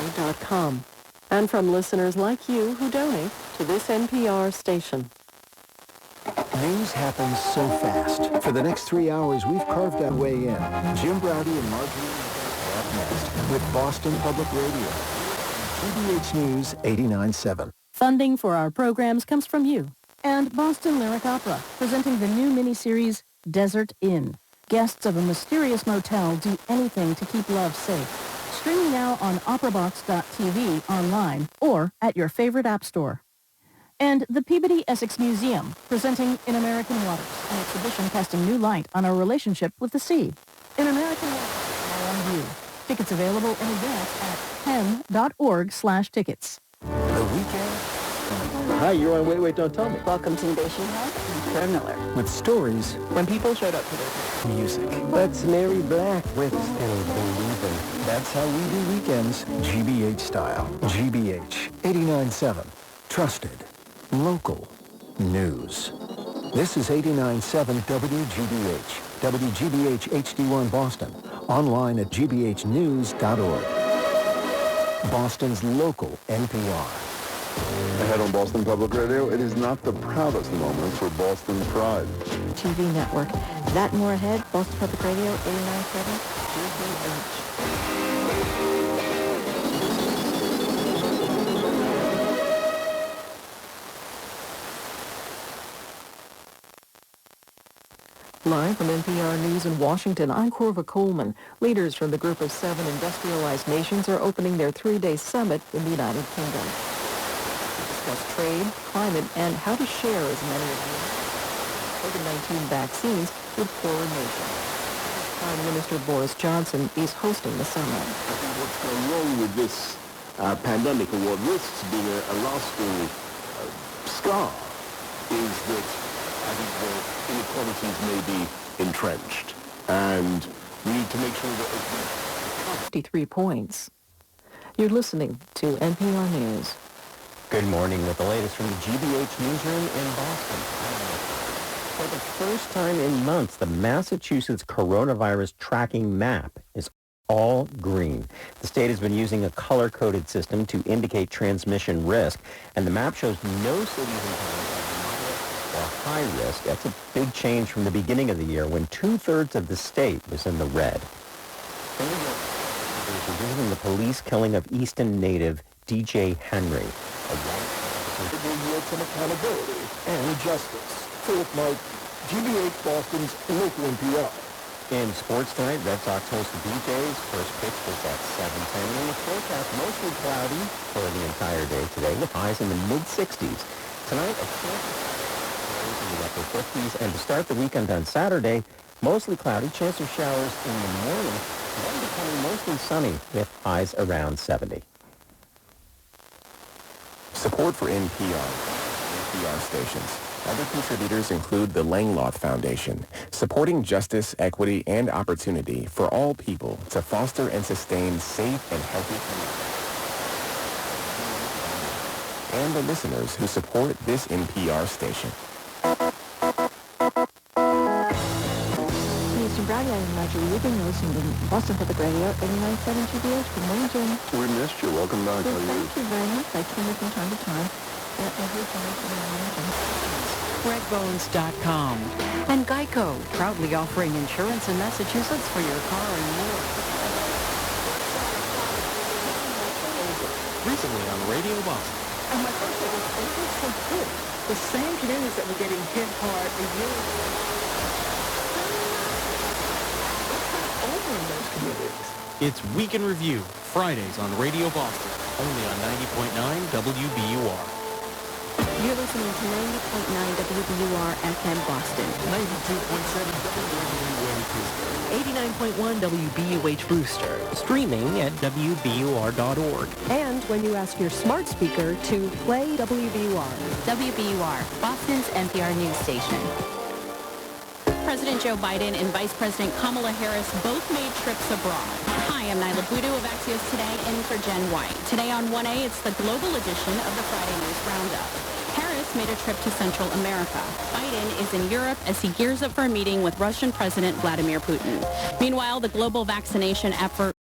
NPR.com. And from listeners like you who donate to this NPR station. News happens so fast. For the next 3 hours, we've carved our way in. Jim Browdy and Marjorie are up next with Boston Public Radio. WGBH News 89.7. Funding for our programs comes from you. And Boston Lyric Opera, presenting the new miniseries Desert Inn. Guests of a mysterious motel do anything to keep love safe. Streaming now on operabox.tv online or at your favorite app store. And the Peabody Essex Museum, presenting In American Waters, an exhibition casting new light on our relationship with the sea. In American Waters, now on view. Tickets available in advance at penn.org/tickets. The weekend. Hi, you're on Wait, Don't Tell Me. Welcome to Innovation Hub. I'm Claire Miller. With stories. When people showed up to their Music. That's Mary Black with Still Believin'. That's how we do weekends. GBH style. GBH 89.7. Trusted. Local. News. This is 89.7 WGBH. WGBH HD1 Boston. Online at gbhnews.org. Boston's local NPR. Ahead on Boston Public Radio, it is not the proudest moment for Boston pride. TV network. That and more ahead, Boston Public Radio, 89.7 WBUH. Live from NPR News in Washington, I'm Corva Coleman. Leaders from the Group of 7 industrialized nations are opening their 3-day summit in the United Kingdom. To discuss trade, climate, and how to share as many of the COVID-19 vaccines with poorer nations. Prime Minister Boris Johnson is hosting the summit. I think what's going wrong with this pandemic, or what risks being a lasting scar, is that I think the inequalities may be entrenched, and we need to make sure that 53 points. You're listening to NPR News. Good morning with the latest from the GBH newsroom in Boston. For the first time in months, the Massachusetts coronavirus tracking map is all green. The state has been using a color-coded system to indicate transmission risk, and the map shows no cities and towns or high risk. That's a big change from the beginning of the year when 2/3 of the state was in the red. We're visiting the police killing of Easton native DJ Henry. Some accountability and justice. Philip Knight, GBH Boston's local NPR. In sports tonight, Red Sox host the Blue Jays. First pitch was at 7:10. In the forecast, mostly cloudy for the entire day today with highs in the mid-60s. Tonight, a in the upper 50s, and to start the weekend on Saturday, mostly cloudy, chance of showers in the morning, then becoming mostly sunny with highs around 70. Support for NPR stations. Other contributors include the Langloth Foundation, supporting justice, equity, and opportunity for all people to foster and sustain safe and healthy communities. And the listeners who support this NPR station. Browdy and Marjorie, you've been listening to Boston Public Radio, 89.7 GBH. Good morning, Jim. We missed you. Welcome back. Well, thank you very much. I tune in from time to time. Every Redbones.com and Geico, proudly offering insurance in Massachusetts for your car and more. Recently on Radio Boston. And my first thing was, it was so good. The same communities that were getting hit hard a year ago. It's Week in Review, Fridays on Radio Boston, only on 90.9 WBUR. You're listening to 90.9 WBUR FM Boston, 92.7 WBUH, 89.1 WBUH Brewster, streaming at WBUR.org. And when you ask your smart speaker to play WBUR. WBUR, Boston's NPR news station. President Joe Biden and Vice President Kamala Harris both made trips abroad. Hi, I'm Nyla Budu of Axios Today, in for Jen White. Today on 1A, it's the global edition of the Friday News Roundup. Harris made a trip to Central America. Biden is in Europe as he gears up for a meeting with Russian President Vladimir Putin. Meanwhile, the global vaccination effort